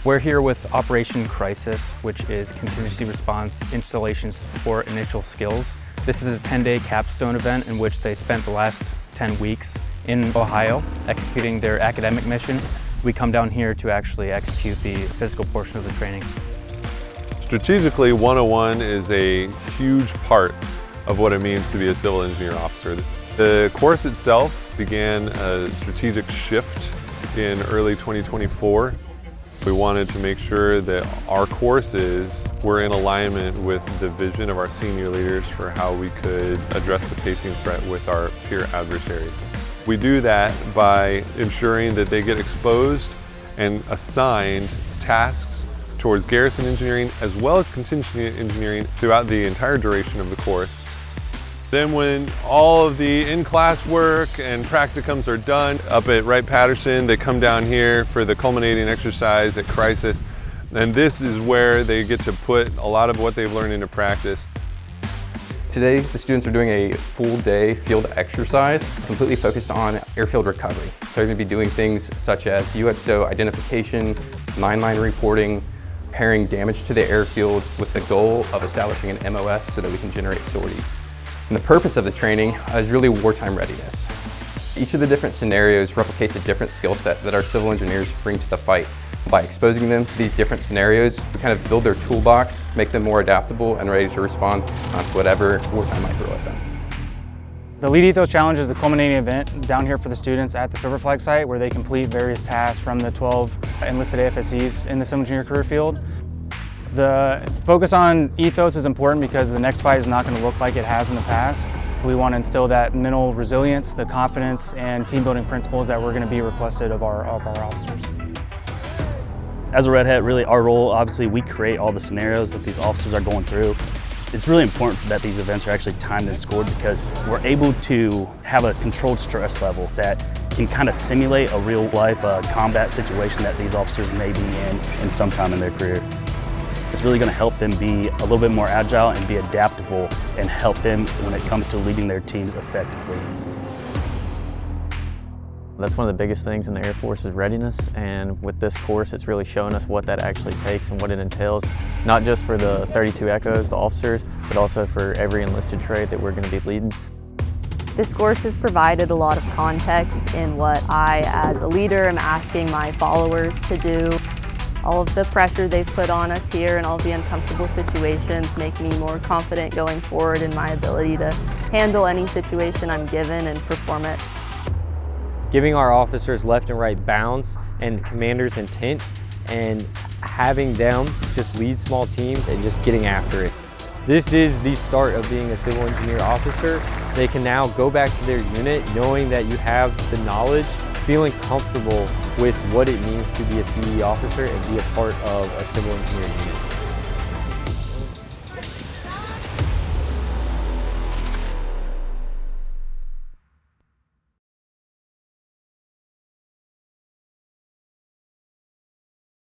We're here with Operation Crisis, which is contingency response, installation support, initial skills. This is a 10-day capstone event in which they spent the last 10 weeks in Ohio executing their academic mission. We come down here to actually execute the physical portion of the training. Strategically, 101 is a huge part of what it means to be a civil engineer officer. The course itself began a strategic shift in early 2024. We wanted to make sure that our courses were in alignment with the vision of our senior leaders for how we could address the pacing threat with our peer adversaries. We do that by ensuring that they get exposed and assigned tasks towards garrison engineering as well as contingency engineering throughout the entire duration of the course. Then when all of the in-class work and practicums are done up at Wright-Patterson, they come down here for the culminating exercise at Crisis. And this is where they get to put a lot of what they've learned into practice. Today, the students are doing a full day field exercise completely focused on airfield recovery. So they're going to be doing things such as UXO identification, 9-line reporting, pairing damage to the airfield with the goal of establishing an MOS so that we can generate sorties. And the purpose of the training is really wartime readiness. Each of the different scenarios replicates a different skill set that our civil engineers bring to the fight. By exposing them to these different scenarios, we kind of build their toolbox, make them more adaptable and ready to respond to whatever wartime might throw at them. The Lead Ethos Challenge is the culminating event down here for the students at the Silver Flag site where they complete various tasks from the 12 enlisted AFSCs in the civil engineer career field. The focus on ethos is important because the next fight is not going to look like it has in the past. We want to instill that mental resilience, the confidence, and team building principles that we're going to be requested of our officers. As a Red Hat, really our role, obviously we create all the scenarios that these officers are going through. It's really important that these events are actually timed and scored because we're able to have a controlled stress level that can kind of simulate a real life combat situation that these officers may be in sometime in their career. It's really going to help them be a little bit more agile and be adaptable and help them when it comes to leading their teams effectively. That's one of the biggest things in the Air Force is readiness, and with this course it's really showing us what that actually takes and what it entails, not just for the 32 Echoes, the officers, but also for every enlisted trade that we're going to be leading. This course has provided a lot of context in what I, as a leader, am asking my followers to do. All of the pressure they've put on us here and all the uncomfortable situations make me more confident going forward in my ability to handle any situation I'm given and perform it. Giving our officers left and right bounds and commander's intent and having them just lead small teams and just getting after it. This is the start of being a civil engineer officer. They can now go back to their unit knowing that you have the knowledge, feeling comfortable with what it means to be a CE officer and be a part of a civil engineering unit.